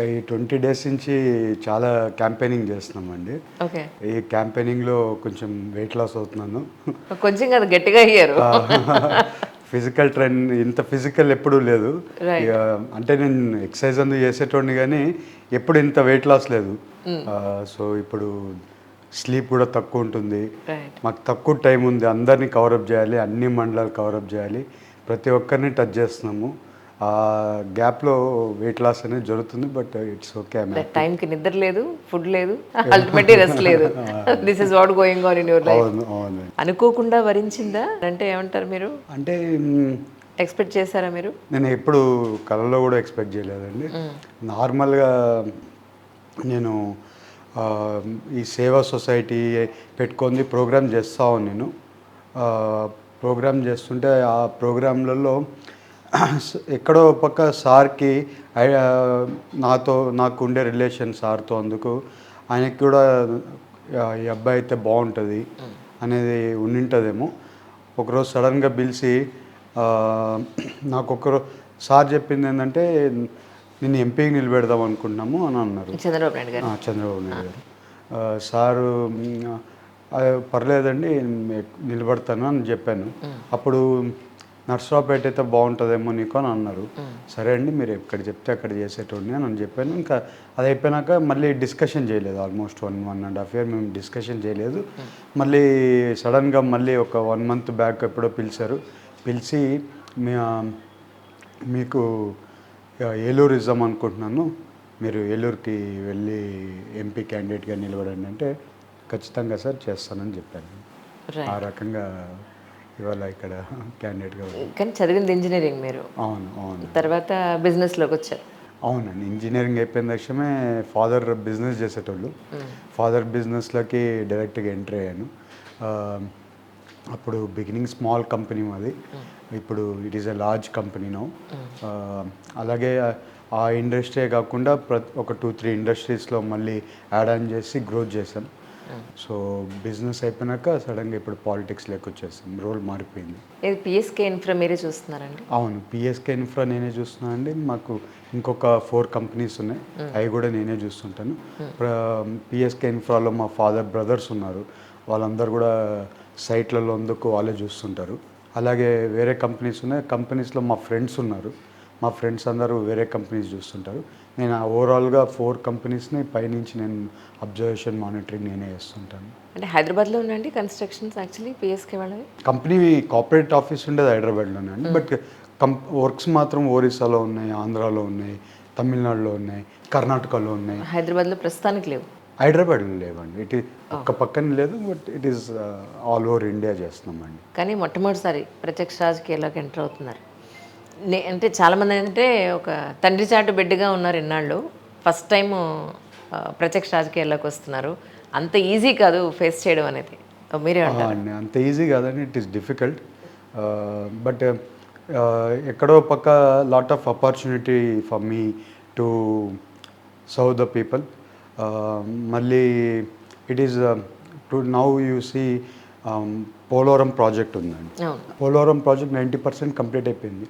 ఈ 20 డేస్ నుంచి చాలా క్యాంపెయినింగ్ చేస్తున్నామండి. ఓకే. ఈ క్యాంపెయినింగ్‌లో కొంచెం వెయిట్ లాస్ అవుతున్నాను. కొంచెం కాదు గట్టిగా అయ్యారు. ఫిజికల్ ట్రైన్ ఇంత ఫిజికల్ ఎప్పుడూ లేదు. రైట్. ఇక అంటే నేను ఎక్సర్సైజ్ అందుకు చేసేటోడిని కానీ ఎప్పుడు ఇంత వెయిట్ లాస్ లేదు. సో ఇప్పుడు స్లీప్ కూడా తక్కువ ఉంటుంది. రైట్. మాకు తక్కువ టైం ఉంది. అందరినీ కవరప్ చేయాలి, అన్ని మండలాలు కవరప్ చేయాలి, ప్రతి ఒక్కరిని టచ్ చేస్తున్నాము. ఆ గ్యాప్లో వెయిట్ లాస్ అనేది జరుగుతుంది. But it's okay. టైంకి నిద్ర లేదు, ఫుడ్ లేదు, అల్టిమేట్లీ రెస్ట్ లేదు. This is what going on in your life. అవును అవును. అనుకోకుండా వరించిందా అంటే ఏమంటారు మీరు? అంటే ఎక్స్పెక్ట్ చేశారా మీరు? నేను ఎప్పుడు కళలో కూడా ఎక్స్పెక్ట్ చేయలేదండి. నార్మల్గా నేను ఈ సేవా సొసైటీ పెట్టుకొని ప్రోగ్రామ్ చేస్తాను. నేను ప్రోగ్రామ్ చేస్తుంటే ఆ ప్రోగ్రాంలలో ఎక్కడో పక్క సార్కి నాకు ఉండే రిలేషన్ సార్తో, అందుకు ఆయనకి కూడా ఈ అబ్బాయి అయితే బాగుంటుంది అనేది ఉండింటుందేమో. ఒకరోజు సడన్గా పిలిచి నాకు సార్ చెప్పింది ఏంటంటే, నేను ఎంపీకి నిలబెడదాం అనుకుంటున్నాము అని అన్నారు. చంద్రబాబు నాయుడు గారు. చంద్రబాబు నాయుడు గారు. సారు పర్లేదండి నిలబడతాను అని చెప్పాను. అప్పుడు నర్సరావుపేట అయితే బాగుంటుందేమో నీకు అని అన్నారు. సరే అండి, మీరు ఎక్కడ చెప్తే అక్కడ చేసేటోడిని అని చెప్పాను. ఇంకా అది అయిపోయినాక మళ్ళీ డిస్కషన్ చేయలేదు. ఆల్మోస్ట్ 1.5 year మేము డిస్కషన్ చేయలేదు. మళ్ళీ సడన్గా మళ్ళీ ఒక 1 month బ్యాక్ ఎప్పుడో పిలిచారు. పిలిచి మీకు ఏలూరు ఇద్దాం అనుకుంటున్నాను, మీరు ఏలూరుకి వెళ్ళి ఎంపీ క్యాండిడేట్గా నిలబడండి అంటే, ఖచ్చితంగా సార్ చేస్తానని చెప్పాను. ఆ రకంగా ఇవాళ ఇక్కడ క్యాండిడేట్గా. కానీ చదివింది ఇంజనీరింగ్ మీరు? అవును అవును. తర్వాత బిజినెస్లోకి వచ్చారు? అవునండి, ఇంజనీరింగ్ అయిపోయిన తక్షణమే ఫాదర్ బిజినెస్ చేసేటోళ్ళు. ఫాదర్ బిజినెస్లోకి డైరెక్ట్గా ఎంట్రీ అయ్యాను. అప్పుడు బిగినింగ్ స్మాల్ కంపెనీ మాది, ఇప్పుడు it is a large company now. అలాగే ఆ ఇండస్ట్రీ కాకుండా ఒక 2-3 ఇండస్ట్రీస్లో మళ్ళీ యాడ్ ఆన్ చేసి గ్రోత్ చేశాం. సో బిజినెస్ అయిపోయినాక సడన్గా ఇప్పుడు పాలిటిక్స్లోకి వచ్చేసాం. రోల్ మారిపోయింది. ఇది పిఎస్కే ఇన్ఫ్రా మీరే చూస్తున్నారండి? అవును, పిఎస్కే ఇన్ఫ్రా నేనే చూస్తున్నాను అండి. మాకు ఇంకొక 4 కంపెనీస్ ఉన్నాయి, అవి కూడా నేనే చూస్తుంటాను. పిఎస్కే ఇన్ఫ్రాలో మా ఫాదర్ బ్రదర్స్ ఉన్నారు, వాళ్ళందరూ కూడా సైట్లలో అందుకు వాళ్ళే చూస్తుంటారు. అలాగే వేరే కంపెనీస్ ఉన్నాయి, కంపెనీస్లో మా ఫ్రెండ్స్ ఉన్నారు, మా ఫ్రెండ్స్ అందరూ వేరే కంపెనీస్ చూస్తుంటారు. నేను ఓవరాల్గా 4 కంపెనీస్ని పైనుంచి నేను అబ్జర్వేషన్ మానిటరింగ్ నేనే చేస్తుంటాను. అంటే హైదరాబాద్లో ఉండండి కన్స్ట్రక్షన్స్ యాక్చువల్లీ పిఎస్కే వాళ్ళవి? కంపెనీ కార్పొరేట్ ఆఫీస్ ఉండేది హైదరాబాద్లోనే అండి. బట్ వర్క్స్ మాత్రం ఒరిస్సాలో ఉన్నాయి, ఆంధ్రాలో ఉన్నాయి, తమిళనాడులో ఉన్నాయి, కర్ణాటకలో ఉన్నాయి. హైదరాబాద్లో ప్రస్తుతానికి లేవు? హైదరాబాద్లో లేవండి. ఇట్ ఒక్క పక్కన లేదు, but it is all over India చేస్తున్నామండి. కానీ మొట్టమొదటిసారి ప్రత్యక్ష రాజకీయాల్లోకి ఎంటర్ అవుతున్నారు. అంటే చాలామంది అంటే ఒక తండ్రి చాటు బిడ్డగా ఉన్నారు ఇన్నాళ్ళు, ఫస్ట్ టైం ప్రత్యక్ష రాజకీయాల్లోకి వస్తున్నారు. అంత ఈజీ కాదు ఫేస్ చేయడం అనేది, మీరే అంటారు? అంత ఈజీ కాదండి, ఇట్ ఈస్ డిఫికల్ట్. బట్ ఎక్కడో పక్క lot of opportunity for me to serve the people. మళ్ళీ it is to now you see Polavaram project ఉందండి. పోలవరం ప్రాజెక్ట్ 90% కంప్లీట్ అయిపోయింది.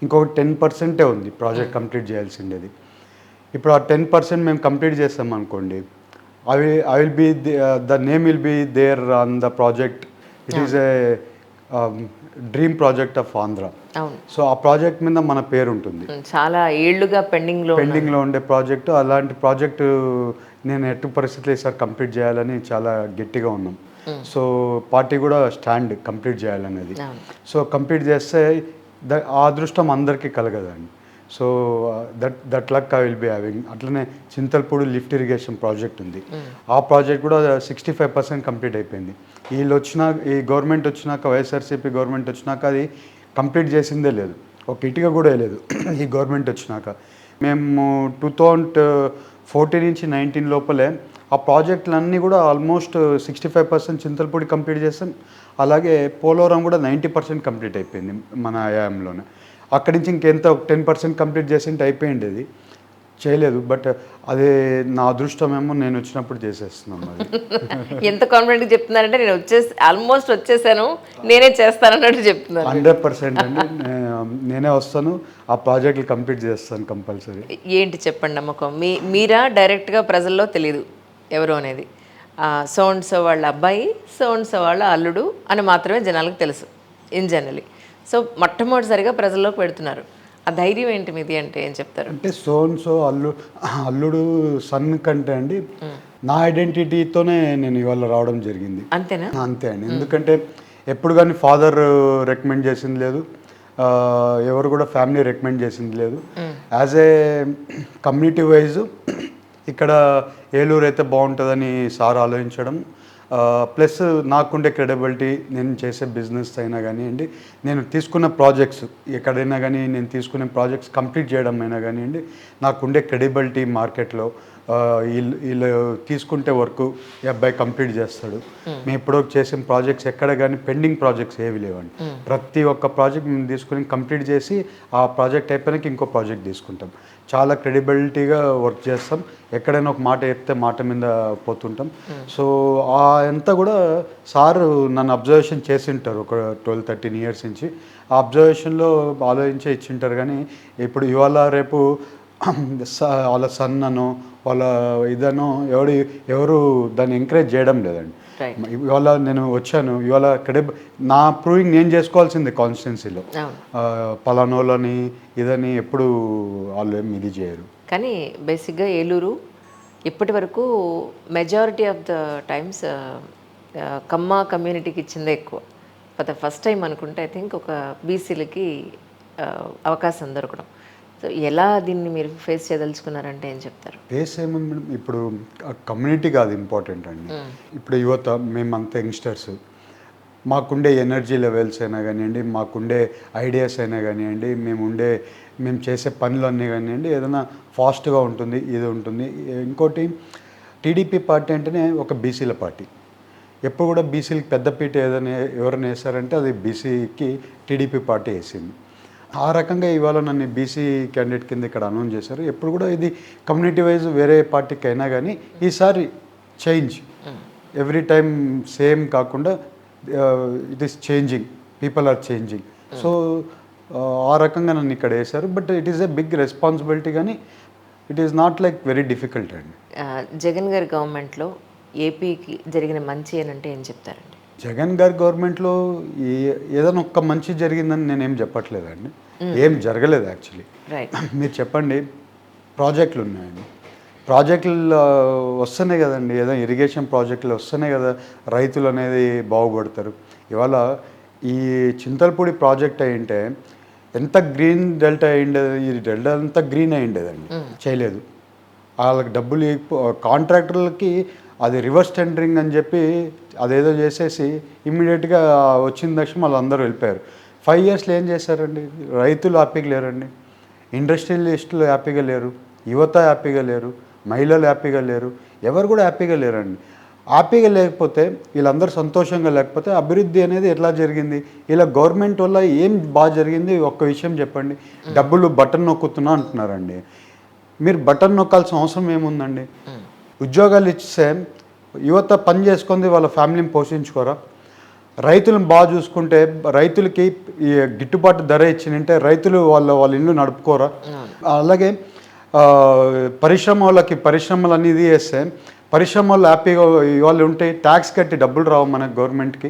ఇంకొక 10% ఉంది ప్రాజెక్ట్ కంప్లీట్ చేయాల్సిండేది. ఇప్పుడు ఆ 10% మేము కంప్లీట్ చేస్తాం అనుకోండి, I will be the name will be there on the project. It is a dream project of Andhra. So ఆ ప్రాజెక్ట్ మీద మన పేరు ఉంటుంది. చాలా ఏళ్ళుగా పెండింగ్లో ఉండే ప్రాజెక్టు. అలాంటి ప్రాజెక్టు నేను ఎట్టి పరిస్థితుల్లో ఈసారి కంప్లీట్ చేయాలని చాలా గట్టిగా ఉన్నాం. సో పార్టీ కూడా స్టాండ్ కంప్లీట్ చేయాలనేది. సో కంప్లీట్ చేస్తే ఆ అదృష్టం అందరికీ కలగదండి. So that luck I will be having. అట్లనే చింతల్పూడి లిఫ్ట్ ఇరిగేషన్ ప్రాజెక్ట్ ఉంది, ఆ ప్రాజెక్ట్ కూడా 65% కంప్లీట్ అయిపోయింది. ఈ గవర్నమెంట్ వచ్చినాక, వైఎస్ఆర్సీపీ గవర్నమెంట్ వచ్చినాక అది కంప్లీట్ చేసిందే లేదు, ఒక ఇటుక కూడా లేదు. ఈ గవర్నమెంట్ వచ్చినాక మేము 2014 నుంచి 19 లోపలే ఆ ప్రాజెక్టులన్నీ కూడా ఆల్మోస్ట్ 65% చింతలపూడి కంప్లీట్ చేస్తాం. అలాగే పోలవరం కూడా 90% కంప్లీట్ అయిపోయింది మన హయాంలోనే. అక్కడి నుంచి ఇంకెంత 10% కంప్లీట్ చేసింటే అయిపోయింది, చేయలేదు. బట్ అదే నా అదృష్టమేమో, నేను వచ్చినప్పుడు చేసేస్తున్నాం. అది ఎంత కాన్ఫిడెంట్గా చెప్తున్నారంటే, నేను ఆల్మోస్ట్ వచ్చేసాను, నేనే చేస్తానన్నట్టు చెప్తున్నాను. 100% అండి. నేనే వస్తాను, ఆ ప్రాజెక్టులు కంప్లీట్ చేస్తాను కంపల్సరీ. ఏంటి చెప్పండి నమ్మకం? మీరా డైరెక్ట్గా ప్రజల్లో తెలీదు ఎవరు అనేది, సో అండ్ సో వాళ్ళ అబ్బాయి, సో అండ్ సో వాళ్ళ అల్లుడు అని మాత్రమే జనాలకు తెలుసు ఇన్ జనరలీ. సో మొట్టమొదటిసారిగా ప్రజల్లోకి పెడుతున్నారు. ఆ ధైర్యం ఏంటి మీది అంటే ఏం చెప్తారు? అంటే సో అండ్ సో అల్లుడు సన్ కంటే అండి నా ఐడెంటిటీతోనే నేను ఇవాళ రావడం జరిగింది. అంతేనా? అంతే అండి. ఎందుకంటే ఎప్పుడు కానీ ఫాదర్ రికమెండ్ చేసింది లేదు, ఎవరు కూడా ఫ్యామిలీ రికమెండ్ చేసింది లేదు. యాజ్ ఏ కమ్యూనిటీ వైజ్ ఇక్కడ ఏలూరు అయితే బాగుంటుందని సార్ ఆలోచించడం, ప్లస్ నాకుండే క్రెడిబిలిటీ, నేను చేసే బిజినెస్ అయినా కానివ్వండి, నేను తీసుకున్న ప్రాజెక్ట్స్ ఎక్కడైనా కానీ నేను తీసుకునే ప్రాజెక్ట్స్ కంప్లీట్ చేయడం అయినా కానివ్వండి, నాకుండే క్రెడిబిలిటీ మార్కెట్లో, వీళ్ళు తీసుకుంటే వర్క్ ఈ అబ్బాయి కంప్లీట్ చేస్తాడు. మేము ఇప్పుడు చేసిన ప్రాజెక్ట్స్ ఎక్కడ కానీ పెండింగ్ ప్రాజెక్ట్స్ ఏవి లేవండి. ప్రతి ఒక్క ప్రాజెక్ట్ మేము తీసుకుని కంప్లీట్ చేసి ఆ ప్రాజెక్ట్ అయిపోయినాక ఇంకో ప్రాజెక్ట్ తీసుకుంటాం. చాలా క్రెడిబిలిటీగా వర్క్ చేస్తాం. ఎక్కడైనా ఒక మాట చెప్తే మాట మీద పోతుంటాం. సో అంతా కూడా సారు నన్ను అబ్జర్వేషన్ చేసింటారు ఒక 12-13 ఇయర్స్ నుంచి. ఆ అబ్జర్వేషన్లో ఆలోచించే ఇచ్చింటారు. కానీ ఇప్పుడు ఇవాళ రేపు వాళ్ళ సన్ అనో వాళ్ళ ఇదనో ఎవరు దాన్ని ఎంకరేజ్ చేయడం లేదండి. ఇవాళ నేను వచ్చాను, ఇవాళ నా ప్రూవింగ్ నేను చేసుకోవాల్సిందే కాన్స్టిట్యున్సీలో. పలానోళ్ళని ఇదని ఎప్పుడు వాళ్ళు ఏమి ఇది చేయరు. కానీ బేసిక్గా ఏలూరు ఇప్పటి వరకు మెజారిటీ ఆఫ్ ద టైమ్స్ కమ్మ కమ్యూనిటీకి ఇచ్చిందే ఎక్కువ. ఫర్ ద ఫస్ట్ టైం అనుకుంటే ఐ థింక్ ఒక బీసీలకి అవకాశం దొరకడం. సో ఎలా దీన్ని మీరు ఫేస్ చేయదలుచుకున్నారంటే ఏం చెప్తారు? ఫేస్ ఏమన్నా ఇప్పుడు కమ్యూనిటీ కాదు ఇంపార్టెంట్ అండి. ఇప్పుడు యువత మేమంతా యంగ్స్టర్స్, మాకుండే ఎనర్జీ లెవెల్స్ అయినా కానివ్వండి, మాకుండే ఐడియాస్ అయినా కానివ్వండి, మేము చేసే పనులన్నీ కానివ్వండి, ఏదైనా ఫాస్ట్గా ఉంటుంది, ఇది ఉంటుంది. ఇంకోటి టీడీపీ పార్టీ అంటేనే ఒక బీసీల పార్టీ. ఎప్పుడు కూడా బీసీలకి పెద్దపీట ఎవరైనా వేస్తారంటే అది బీసీకి టీడీపీ పార్టీ వేసింది. ఆ రకంగా ఇవాళ నన్ను బీసీ క్యాండిడేట్ కింద ఇక్కడ అనౌన్స్ చేశారు. ఎప్పుడు కూడా ఇది కమ్యూనిటీ వైజ్ వేరే పార్టీకి అయినా కానీ ఈసారి చేంజ్, ఎవ్రీ టైం సేమ్ కాకుండా it is changing, people are changing. So ఆ రకంగా నన్ను ఇక్కడ వేశారు. But it is a big responsibility, కానీ it is not like very difficult అండి. జగన్ గారి గవర్నమెంట్లో ఏపీకి జరిగిన మంచి ఏనంటే ఏం చెప్తారండి? జగన్ గారి గవర్నమెంట్లో ఏదైనా ఒక్క మంచి జరిగిందని నేనేం చెప్పట్లేదండి. ఏం జరగలేదు యాక్చువల్లీ. మీరు చెప్పండి, ప్రాజెక్టులు ఉన్నాయండి, ప్రాజెక్టులు వస్తేనే కదండి, ఏదో ఇరిగేషన్ ప్రాజెక్టులు వస్తేనే కదా రైతులు అనేది బాగుపడతారు. ఇవాళ ఈ చింతలపూడి ప్రాజెక్ట్ అయ్యింటే ఎంత గ్రీన్ డెల్టా అయ్యిండేది, ఈ డెల్టా అంతా గ్రీన్ అయ్యిండేదండి. చేయలేదు. వాళ్ళకి డబ్బులు కాంట్రాక్టర్లకి అది రివర్స్ టెండరింగ్ అని చెప్పి అదేదో చేసేసి ఇమ్మీడియట్గా వచ్చిన దక్షం వాళ్ళందరూ వెళ్ళిపోయారు. 5 ఇయర్స్లో ఏం చేశారండి? రైతులు హ్యాపీగా లేరండి, ఇండస్ట్రియలిస్టులు హ్యాపీగా లేరు, యువత హ్యాపీగా లేరు, మహిళలు హ్యాపీగా లేరు, ఎవరు కూడా హ్యాపీగా లేరండి. హ్యాపీగా లేకపోతే, వీళ్ళందరూ సంతోషంగా లేకపోతే అభివృద్ధి అనేది ఎట్లా జరిగింది? ఇలా గవర్నమెంట్ వల్ల ఏం బాగా జరిగింది? ఒక్క విషయం చెప్పండి. డబ్బులు బటన్ నొక్కుతున్నా అంటున్నారండి. మీరు బటన్ నొక్కాల్సిన అవసరం ఏముందండి? ఉద్యోగాలు ఇస్తే యువత పని చేసుకుంది, వాళ్ళ ఫ్యామిలీని పోషించుకోరా? రైతులను బాగా చూసుకుంటే, రైతులకి ఈ గిట్టుబాటు ధర ఇచ్చినంటే రైతులు వాళ్ళ ఇల్లు నడుపుకోరా? అలాగే పరిశ్రమ వాళ్ళకి పరిశ్రమలు అనేది చేస్తే పరిశ్రమలు హ్యాపీగా వాళ్ళు ఉంటే ట్యాక్స్ కట్టి డబ్బులు రావు మన గవర్నమెంట్కి.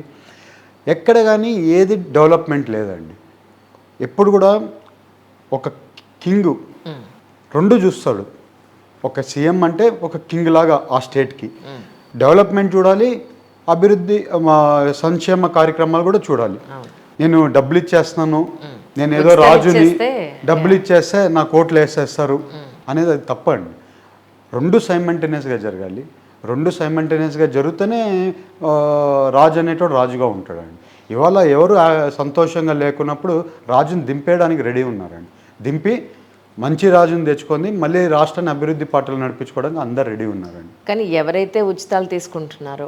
ఎక్కడ కానీ ఏది డెవలప్మెంట్ లేదండి. ఎప్పుడు కూడా ఒక కింగ్ రెండు చూస్తాడు. ఒక సీఎం అంటే ఒక కింగ్ లాగా ఆ స్టేట్కి డెవలప్మెంట్ చూడాలి, అభివృద్ధి సంక్షేమ కార్యక్రమాలు కూడా చూడాలి. నేను డబ్బులు ఇచ్చేస్తున్నాను, నేను ఏదో రాజుని, డబ్బులు ఇచ్చేస్తే నాకు ఓట్లు వేసేస్తారు అనేది అది తప్పండి. రెండు సైమల్టేనియస్గా జరగాలి. రెండు సైమల్టేనియస్గా జరిగితేనే రాజు అనేటోడు రాజుగా ఉంటాడండి. ఇవాళ ఎవరు సంతోషంగా లేకున్నప్పుడు రాజుని దింపేయడానికి రెడీ ఉన్నారండి. దింపి మంచి రాజుని తెచ్చుకొని మళ్ళీ రాష్ట్రాన్ని అభివృద్ధి పాటలు నడిపించుకోవడానికి అందరు రెడీ ఉన్నారండి. కానీ ఎవరైతే ఉచితాలు తీసుకుంటున్నారో,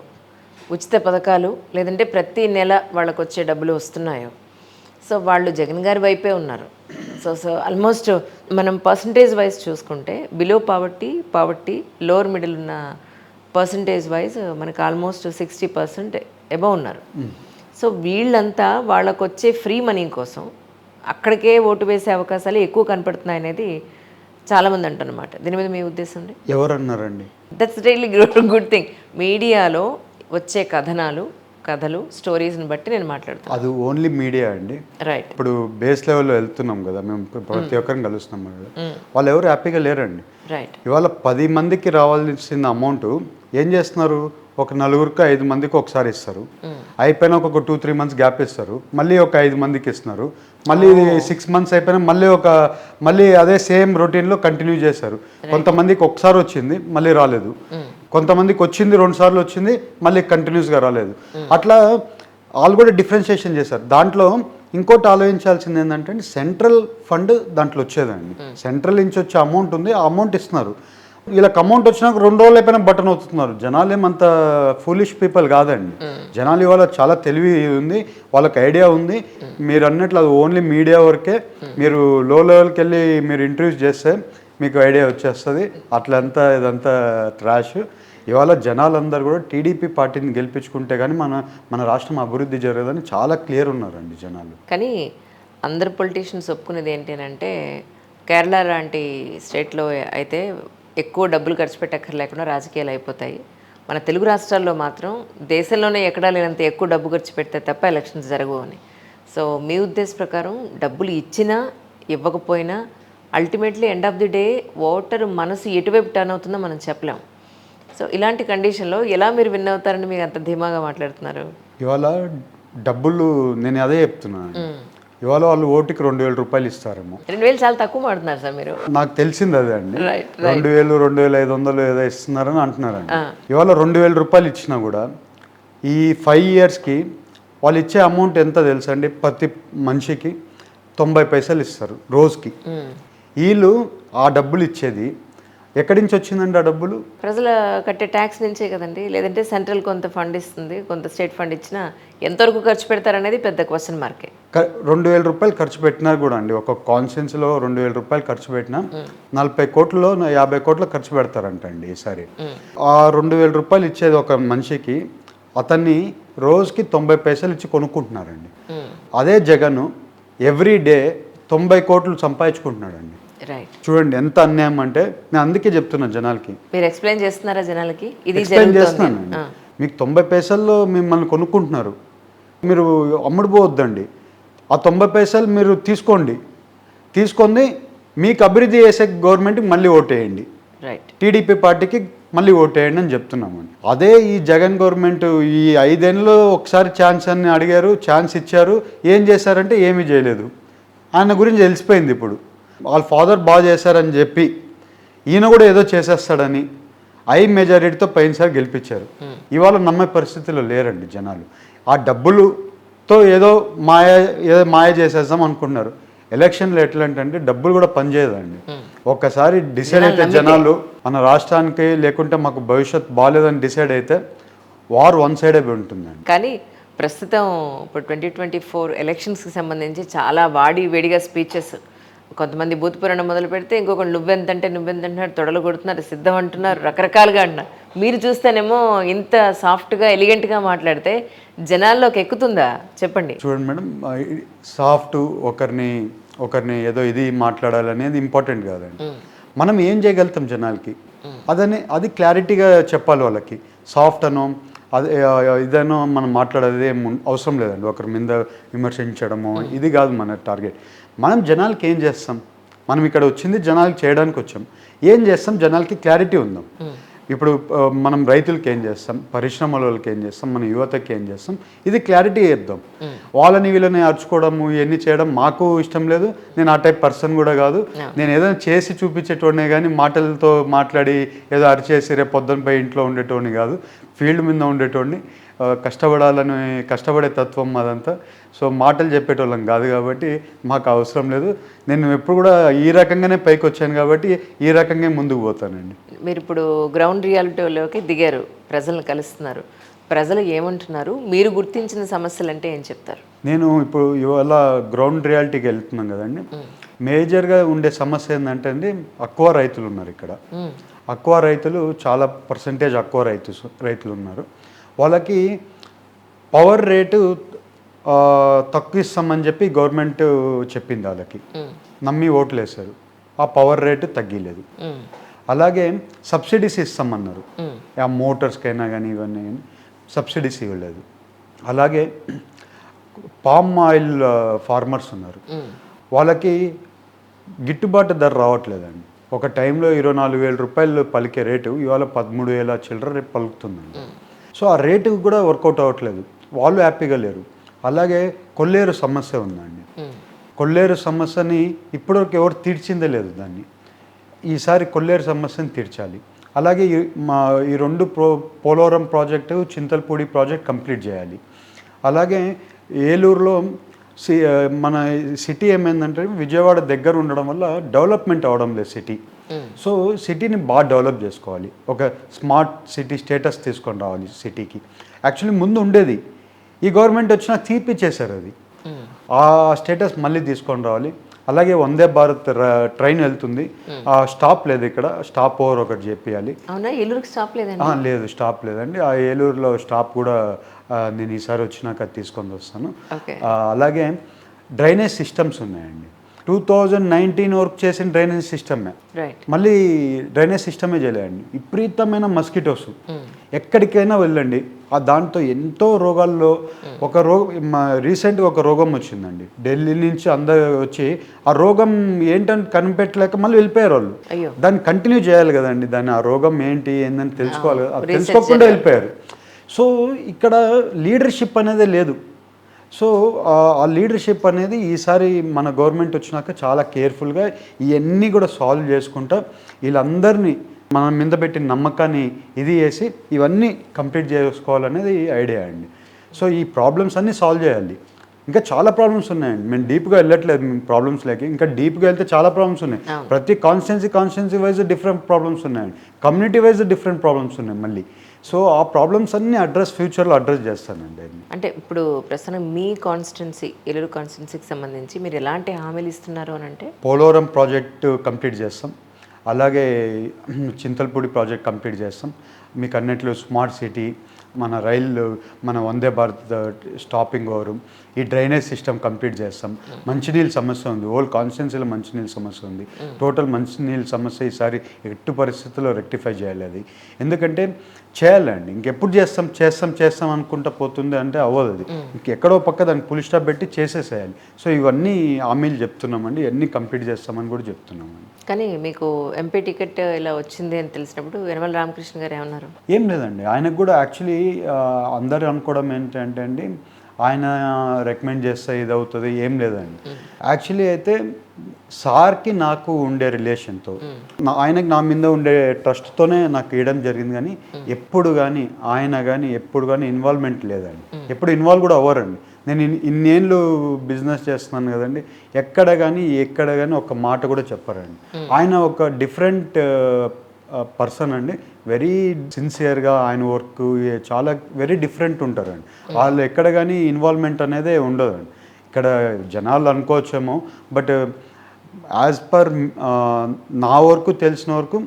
ఉచిత పథకాలు లేదంటే ప్రతి నెల వాళ్ళకు వచ్చే డబ్బులు వస్తున్నాయో, సో వాళ్ళు జగన్ గారి వైపే ఉన్నారు. సో ఆల్మోస్ట్ మనం పర్సంటేజ్ వైజ్ చూసుకుంటే బిలో పావర్టీ లోవర్ మిడిల్ ఉన్న పర్సంటేజ్ వైజ్ మనకు ఆల్మోస్ట్ 60% అబవ్ ఉన్నారు. సో వీళ్ళంతా వాళ్ళకు వచ్చే ఫ్రీ మనీ కోసం అక్కడికే ఓటు వేసే అవకాశాలు ఎక్కువ కనపడుతున్నాయి అనేది చాలామంది అంటున్నమాట. దీని మీద మీ ఉద్దేశం అండి? ఎవరన్నారండి? That's really good thing. మీడియాలో వచ్చే కథలు స్టోరీస్ని బట్టి నేను మాట్లాడుతాను. అది ఓన్లీ మీడియా అండి. రైట్. ఇప్పుడు బేస్ లెవెల్లో వెళ్తున్నాం కదా, మేము ప్రతి ఒక్కరిని కలుస్తున్నాం కదా, వాళ్ళు ఎవరు హ్యాపీగా లేరండి. రైట్. ఇవాళ 10 మందికి రావాల్సిన అమౌంట్ ఏం చేస్తున్నారు, ఒక 4కి 5 మందికి ఒకసారి ఇస్తారు, అయిపోయినా ఒక 2-3 మంత్స్ గ్యాప్ ఇస్తారు, మళ్ళీ ఒక 5 మందికి ఇస్తున్నారు, మళ్ళీ 6 మంత్స్ అయిపోయినా మళ్ళీ అదే సేమ్ రొటీన్లో కంటిన్యూ చేశారు. కొంతమందికి ఒకసారి వచ్చింది మళ్ళీ రాలేదు, కొంతమందికి వచ్చింది 2 సార్లు వచ్చింది మళ్ళీ కంటిన్యూస్గా రాలేదు. అట్లా వాళ్ళు కూడా డిఫరెన్షియేషన్ చేశారు. దాంట్లో ఇంకోటి ఆలోచించాల్సింది ఏంటంటే సెంట్రల్ ఫండ్ దాంట్లో వచ్చేదండి. సెంట్రల్ నుంచి వచ్చే అమౌంట్ ఉంది, ఆ అమౌంట్ ఇస్తున్నారు. వీళ్ళకి అమౌంట్ వచ్చినాక 2 రోజులు అయిపోయినా బటన్ అవుతున్నారు. జనాలు ఏమంత ఫూలిష్ పీపుల్ కాదండి. జనాలు ఇవాళ చాలా తెలివి ఉంది, వాళ్ళకి ఐడియా ఉంది. మీరు అన్నట్లు అది ఓన్లీ మీడియా వరకే. మీరు లో లెవెల్కి వెళ్ళి మీరు ఇంట్రడ్యూస్ చేస్తే మీకు ఐడియా వచ్చేస్తుంది. అట్లంతా ఇదంతా ట్రాష్. ఇవాళ జనాలందరూ కూడా టీడీపీ పార్టీని గెలిపించుకుంటే కానీ మన రాష్ట్రం అభివృద్ధి జరగదని చాలా క్లియర్ ఉన్నారండి జనాలు. కానీ అందరు పొలిటీషియన్స్ ఒప్పుకునేది ఏంటి అంటే, కేరళ లాంటి స్టేట్లో అయితే ఎక్కువ డబ్బులు ఖర్చు పెట్టక్కర్లేకుండా రాజకీయాలు అయిపోతాయి. మన తెలుగు రాష్ట్రాల్లో మాత్రం దేశంలోనే ఎక్కడా లేనంత ఎక్కువ డబ్బు ఖర్చు పెడితే తప్ప ఎలక్షన్స్ జరగవు అని. సో మీ ఉద్దేశ ప్రకారం డబ్బులు ఇచ్చినా ఇవ్వకపోయినా ultimately end of the day voter మనసు ఎటువైపు టర్న్ అవుతుందో మనం చెప్పలేం. సో ఇలాంటి కండిషన్లో ఎలా మీరు విన్ అవుతారని మీరు అంత ధీమాగా మాట్లాడుతున్నారు? ఇవాళ డబ్బులు నేను అదే చెప్తున్నాను. ఇవాళ వాళ్ళు ఓటుకి 2,000 రూపాయలు ఇస్తారేమో. 2,000 చాలా తక్కువ మాడుతున్నారు సార్ మీరు. నాకు తెలిసింది అదే అండి. 2,000, 2,500 ఏదో ఇస్తున్నారని అంటున్నారండి. ఇవాళ 2,000 రూపాయలు ఇచ్చినా కూడా ఈ 5 ఇయర్స్కి వాళ్ళు ఇచ్చే అమౌంట్ ఎంత తెలుసా అండి? ప్రతి మనిషికి 90 పైసలు ఇస్తారు రోజుకి. వీళ్ళు ఆ డబ్బులు ఇచ్చేది ఎక్కడి నుంచి వచ్చిందండి? ఆ డబ్బులు ప్రజలు కట్టే ట్యాక్స్ నుంచే కదండి. లేదంటే సెంట్రల్ కొంత ఫండ్ ఇస్తుంది, కొంత స్టేట్ ఫండ్ ఇచ్చినా ఎంతవరకు ఖర్చు పెడతారనేది పెద్ద క్వశ్చన్ మార్కే. 2,000 రూపాయలు ఖర్చు పెట్టినా కూడా అండి, ఒక కాన్స్టిట్యున్సీలో 2,000 రూపాయలు ఖర్చు పెట్టినా 40 కోట్లలో 50 కోట్లు ఖర్చు పెడతారంటండి ఈసారి. ఆ 2,000 రూపాయలు ఇచ్చేది ఒక మనిషికి, అతన్ని రోజుకి 90 పైసలు ఇచ్చి కొనుక్కుంటున్నారండి. అదే జగన్ ఎవ్రీ డే 90 కోట్లు సంపాదించుకుంటున్నాడండి. చూడండి ఎంత అన్యాయం అంటే. నేను అందుకే చెప్తున్నాను జనాలకి. మీరు ఎక్స్ప్లెయిన్ చేస్తున్నారా జనాలకి? ఇది ఎక్స్ప్లెయిన్ చేస్తున్నాను. మీకు 90 పైసల్లో మిమ్మల్ని కొనుక్కుంటున్నారు, మీరు అమ్ముడుపోవద్దండి. ఆ 90 పైసలు మీరు తీసుకొని మీకు అభివృద్ధి చేసే గవర్నమెంట్కి మళ్ళీ ఓటేయండి, టీడీపీ పార్టీకి మళ్ళీ ఓటేయండి అని చెప్తున్నామండి. అదే ఈ జగన్ గవర్నమెంట్ ఈ 5 ఏళ్ళలో ఒకసారి ఛాన్స్ అని అడిగారు, ఛాన్స్ ఇచ్చారు, ఏం చేశారంటే ఏమీ చేయలేదు. ఆయన గురించి తెలిసిపోయింది. ఇప్పుడు వాళ్ళ ఫాదర్ బాగా చేశారని చెప్పి ఈయన కూడా ఏదో చేసేస్తాడని మెజారిటీతో పోయినసారి గెలిపించారు. ఇవాళ నమ్మే పరిస్థితిలో లేరండి జనాలు. ఆ డబ్బులతో ఏదో మాయ చేసేద్దాం అనుకుంటున్నారు. ఎలక్షన్లో ఎట్లాంటి డబ్బులు కూడా పనిచేయదండి. ఒక్కసారి డిసైడ్ అయితే జనాలు మన రాష్ట్రానికి లేకుంటే మాకు భవిష్యత్ బాగాలేదని డిసైడ్ అయితే వార్ వన్ సైడే ఉంటుందండి. కానీ ప్రస్తుతం ఇప్పుడు 2024 ఎలక్షన్స్కి సంబంధించి చాలా వేడిగా స్పీచెస్, కొంతమంది బూత్ పురాణం మొదలు పెడితే ఇంకొకటి నువ్వెంతంటున్నారు, తొడలు కొడుతున్నారు, సిద్ధం అంటున్నారు, రకరకాలుగా అంటున్నారు. మీరు చూస్తేనేమో ఇంత సాఫ్ట్గా ఎలిగెంట్గా మాట్లాడితే జనాల్లోకి ఎక్కుతుందా చెప్పండి? చూడండి మేడం, సాఫ్ట్ ఒకరిని ఏదో ఇది మాట్లాడాలనేది ఇంపార్టెంట్ కాదండి. మనం ఏం చేయగలుగుతాం జనాలకి అది క్లారిటీగా చెప్పాలి వాళ్ళకి. సాఫ్ట్ అనో ఇదనో మనం మాట్లాడేది ఏం అవసరం లేదండి. ఒకరి మీద విమర్శించడము ఇది కాదు మన టార్గెట్. మనం జనాలకి ఏం చేస్తాం? మనం ఇక్కడ వచ్చింది జనాలకి చేయడానికి వచ్చాం. ఏం చేస్తాం? జనాలకి క్లారిటీ ఉందాం. ఇప్పుడు మనం రైతులకి ఏం చేస్తాం, పరిశ్రమల వాళ్ళకి ఏం చేస్తాం, మన యువతకి ఏం చేస్తాం, ఇది క్లారిటీ ఇద్దాం. వీళ్ళని అరుచుకోవడము ఇవన్నీ చేయడం మాకు ఇష్టం లేదు. నేను ఆ టైప్ పర్సన్ కూడా కాదు. నేను ఏదైనా చేసి చూపించేటోడినే కానీ మాటలతో మాట్లాడి ఏదో అరిచేసి రేపు పొద్దునపై ఇంట్లో ఉండేటోడిని కాదు. ఫీల్డ్ మీద ఉండేటోడిని, కష్టపడే తత్వం అదంతా. సో మాటలు చెప్పేటోళ్ళం కాదు కాబట్టి మాకు అవసరం లేదు. నేను ఎప్పుడు కూడా ఈ రకంగానే పైకి వచ్చాను కాబట్టి ఈ రకంగా ముందుకు పోతానండి. మీరు ఇప్పుడు గ్రౌండ్ రియాలిటీలోకి దిగారు, ప్రజలను కలుస్తున్నారు. ప్రజలు ఏమంటున్నారు? మీరు గుర్తించిన సమస్యలు అంటే ఏం చెప్తారు? నేను ఇప్పుడు ఇవాళ గ్రౌండ్ రియాలిటీకి వెళ్తున్నాం కదండి. మేజర్గా ఉండే సమస్య ఏంటంటే అండి, అక్వా రైతులు ఉన్నారు ఇక్కడ. అక్వా రైతులు చాలా పర్సంటేజ్ అక్వా రైతులు ఉన్నారు. వాళ్ళకి పవర్ రేటు తక్కువ ఇస్తామని చెప్పి గవర్నమెంట్ చెప్పింది వాళ్ళకి, నమ్మి ఓట్లు వేశారు. ఆ పవర్ రేటు తగ్గలేదు. అలాగే సబ్సిడీస్ ఇస్తామన్నారు, ఆ మోటార్స్కైనా కానీ ఇవన్నీ కానీ సబ్సిడీస్ ఇవ్వలేదు. అలాగే పామ్ ఆయిల్ ఫార్మర్స్ ఉన్నారు, వాళ్ళకి గిట్టుబాటు ధర రావట్లేదండి. ఒక టైంలో 24,000 రూపాయలు పలికే రేటు ఇవాళ 13,000 చిల్లర రేపు పలుకుతుందండి. సో ఆ రేటు కూడా వర్కౌట్ అవ్వట్లేదు, వాళ్ళు హ్యాపీగా లేరు. అలాగే కొల్లేరు సమస్య ఉందండి. కొల్లేరు సమస్యని ఇప్పటివరకు ఎవరు తీర్చిందే లేదు దాన్ని. ఈసారి కొల్లేరు సమస్యను తీర్చాలి. అలాగే ఈ రెండు Polavaram project, Chintalapudi project complete చేయాలి. అలాగే ఏలూరులో మన సిటీ ఏమైందంటే విజయవాడ దగ్గర ఉండడం వల్ల డెవలప్మెంట్ అవ్వడం లేదు సిటీ. సో సిటీని బాగా డెవలప్ చేసుకోవాలి, ఒక స్మార్ట్ సిటీ స్టేటస్ తీసుకొని రావాలి సిటీకి. యాక్చువల్లీ ముందు ఉండేది, ఈ గవర్నమెంట్ వచ్చినా తీపిచ్చేశారు అది. ఆ స్టేటస్ మళ్ళీ తీసుకొని రావాలి. అలాగే వందే భారత్ ట్రైన్ వెళ్తుంది, ఆ స్టాప్ లేదు, ఇక్కడ స్టాప్ ఓవర్ ఒకటి చేపియాలి. అవునా, ఏలూరుకి స్టాప్ లేదండి? లేదు, స్టాప్ లేదండి. ఆ ఏలూరులో స్టాప్ కూడా నేను ఈసారి వచ్చినాక తీసుకొని వస్తాను. అలాగే డ్రైనేజ్ సిస్టమ్స్ ఉన్నాయండి. 2019 వరకు చేసిన డ్రైనేజ్ సిస్టమే మళ్ళీ డ్రైనేజ్ సిస్టమే చేయలేదండి. విపరీతమైన మస్కిటోస్, ఎక్కడికైనా వెళ్ళండి దాంతో ఎంతో రోగాల్లో ఒక రీసెంట్గా ఒక రోగం వచ్చిందండి, ఢిల్లీ నుంచి అందరూ వచ్చి ఆ రోగం ఏంటని కనిపెట్టలేక మళ్ళీ వెళ్ళిపోయారు వాళ్ళు. దాన్ని కంటిన్యూ చేయాలి కదండి, దాన్ని ఆ రోగం ఏంటని తెలుసుకోవాలి కదా, తెలుసుకోకుండా వెళ్ళిపోయారు. సో ఇక్కడ లీడర్షిప్ అనేది లేదు. సో ఆ లీడర్షిప్ అనేది ఈసారి మన గవర్నమెంట్ వచ్చినాక చాలా కేర్ఫుల్గా ఇవన్నీ కూడా సాల్వ్ చేసుకుంటా వీళ్ళందరినీ మన మీద పెట్టిన నమ్మకాన్ని ఇది చేసి ఇవన్నీ కంప్లీట్ చేసుకోవాలనేది ఐడియా అండి. సో ఈ ప్రాబ్లమ్స్ అన్నీ సాల్వ్ చేయాలి. ఇంకా చాలా ప్రాబ్లమ్స్ ఉన్నాయండి, మేము డీప్గా వెళ్ళట్లేదు మేము ప్రాబ్లమ్స్ లేక, ఇంకా డీప్గా వెళ్తే చాలా ప్రాబ్లమ్స్ ఉన్నాయి. ప్రతి కాన్స్టిట్యున్సీ వైజ్ డిఫరెంట్ ప్రాబ్లమ్స్ ఉన్నాయండి, కమ్యూనిటీ వైజ్ డిఫరెంట్ ప్రాబ్లమ్స్ ఉన్నాయి మళ్ళీ. సో ఆ ప్రాబ్లమ్స్ అన్నీ ఫ్యూచర్లో అడ్రస్ చేస్తానండి. అంటే ఇప్పుడు ప్రస్తుతం మీ కాన్స్టిట్యున్సీ ఏలూరు కాన్స్టిట్యున్సీకి సంబంధించి మీరు ఎలాంటి హామీలు ఇస్తున్నారు అని అంటే, పోలవరం ప్రాజెక్టు కంప్లీట్ చేస్తాం, అలాగే చింతల్పూడి ప్రాజెక్ట్ కంప్లీట్ చేస్తాం, మీకు అన్నిట్లో స్మార్ట్ సిటీ, మన రైలు, మన వందే భారత్ స్టాపింగ్ ఓవర్, ఈ డ్రైనేజ్ సిస్టమ్ కంప్లీట్ చేస్తాం. మంచినీళ్ళ సమస్య ఉంది, ఓల్డ్ కాన్స్టిట్యున్సీలో మంచినీళ్ళ సమస్య ఉంది. టోటల్ మంచినీళ్ళ సమస్య ఈసారి ఎట్టి పరిస్థితుల్లో రెక్టిఫై చేయాలి అది. ఎందుకంటే చేయాలండి, ఇంకెప్పుడు చేస్తాం అనుకుంటా పోతుంది అంటే అవ్వదు అది. ఇంకెక్కడో పక్క దానికి పులి స్టాప్ పెట్టి చేసేసేయాలి. సో ఇవన్నీ హామీలు చెప్తున్నామండి, ఇవన్నీ కంప్లీట్ చేస్తామని కూడా చెప్తున్నామండి. కానీ మీకు ఎంపీ టికెట్ ఇలా వచ్చింది అని తెలిసినప్పుడు యనమల రామకృష్ణ గారు ఏమన్నారు? ఏం లేదండి, ఆయనకు కూడా యాక్చువల్లీ అందరూ అనుకోవడం ఏంటంటే అండి ఆయన రికమెండ్ చేస్తే ఇది అవుతుంది, ఏం లేదండి. యాక్చువల్లీ అయితే సార్కి నాకు ఉండే రిలేషన్తో ఆయనకి నా మీద ఉండే ట్రస్ట్తోనే నాకు ఇవ్వడం జరిగింది. కానీ ఎప్పుడు కానీ ఎప్పుడు కానీ ఇన్వాల్వ్మెంట్ లేదండి, ఎప్పుడు ఇన్వాల్వ్ కూడా అవ్వరండి. నేను ఇన్నేళ్ళు బిజినెస్ చేస్తున్నాను కదండి, ఎక్కడ కానీ ఒక మాట కూడా చెప్పారండి. ఆయన ఒక డిఫరెంట్ పర్సన్ అండి, వెరీ సిన్సియర్గా ఆయన వర్క్ చాలా వెరీ డిఫరెంట్ ఉంటారండి. వాళ్ళు ఎక్కడ కానీ ఇన్వాల్వ్మెంట్ అనేదే ఉండదండి. ఇక్కడ జనాలు అనుకోవచ్చేమో, బట్ యాజ్ పర్ నా వరకు తెలిసిన వరకు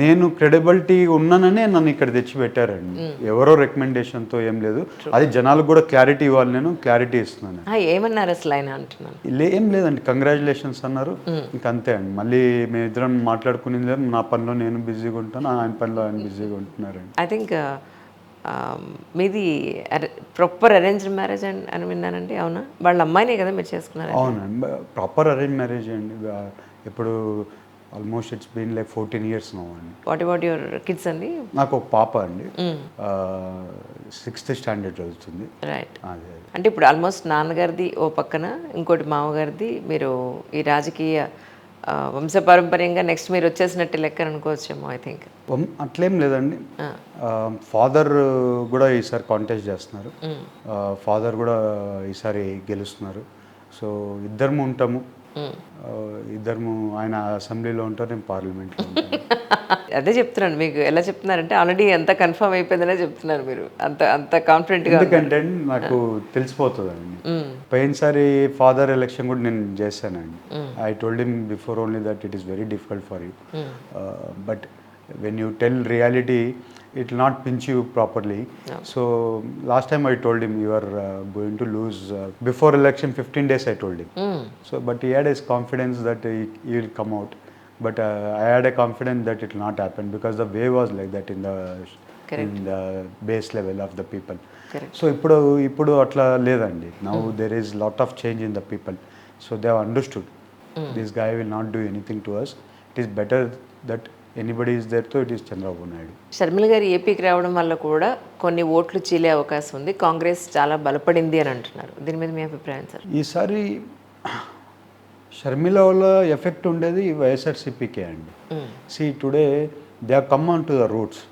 నేను క్రెడిబిలిటీ ఉన్నాననే నన్ను ఇక్కడ తెచ్చిపెట్టారండి, ఎవరో రికమెండేషన్తో ఏం లేదు. అది జనాలకు కూడా క్లారిటీ ఇవ్వాలి, నేను క్లారిటీ ఇస్తున్నాను. ఏమన్నారు అసలు ఆయన అంటున్నాను? ఏం లేదండి, కంగ్రాచులేషన్స్ అన్నారు, ఇంకంతే అండి. మళ్ళీ మేమిద్దరం మాట్లాడుకునేది లేదు, నా పనిలో నేను బిజీగా ఉంటాను, ఆయన పనిలో ఆయన బిజీగా ఉంటున్నారండి. ఐ థింక్ మీది ప్రాపర్ అరేంజ్డ్ మ్యారేజ్ అని విన్నానండి, అవునా? వాళ్ళ అమ్మాయినే కదా మీరు చేసుకున్నారు? అవునండి, ప్రాపర్ అరేంజ్ మ్యారేజ్ అండి. ఇప్పుడు almost it's been like 14 years now అండి. వాట్ అబౌట్ యువర్ కిడ్స్ అండి? నాకు ఒక పాప అండి, 6th standard చదువుతుంది. రైట్. అంటే ఇప్పుడు ఆల్మోస్ట్ నాన్నగారిది ఓ పక్కన, ఇంకోటి మామగారిది, మీరు ఈ రాజకీయ వంశపారంపర్యంగా నెక్స్ట్ మీరు వచ్చేసినట్టు లెక్క అనుకోవచ్చేమో ఐ థింక్. అట్లేం లేదండి, ఫాదర్ కూడా ఈసారి కాంటెస్ట్ చేస్తున్నారు, ఫాదర్ కూడా ఈసారి గెలుస్తున్నారు. సో ఇద్దరము ఉంటాము, ఇద్దరము, ఆయన అసెంబ్లీలో ఉంటారు, నేను పార్లమెంట్లో ఉంటాను. అదే చెప్తున్నాను, మీకు ఎలా చెప్తున్నారంటే ఆల్రెడీ ఎంత కన్ఫర్మ్ అయిపోయిందనే చెప్తున్నారు మీరు, అంత కాన్ఫిడెంట్గా. ఎందుకంటే నాకు తెలిసిపోతుందండి. పోయినసారి ఫాదర్ ఎలక్షన్ కూడా నేను చేశానండి. I told him before only that it is very difficult for you, but when you tell reality it will not pinch you properly. So last time I told him, you are going to lose before election 15 days I told him. So but he had his confidence that he will come out, but I had a confidence that it will not happen because the way was like that in the base level of the people. Correct. So ఇప్పుడు అట్లా లేదండి. Now there is lot of change in the people, so they have understood this guy will not do anything to us. It is better that anybody is there though it is Chandrababu Naidu. Sharmila garu ఏపీకి రావడం వల్ల కూడా కొన్ని ఓట్లు చీలే అవకాశం ఉంది, కాంగ్రెస్ చాలా బలపడింది అని అంటున్నారు. దీని మీద మీ అభిప్రాయం సార్? ఈసారి షర్మిల వల్ల ఎఫెక్ట్ ఉండేది వైఎస్ఆర్సీపీకే అండి. See today they are come on to the roots.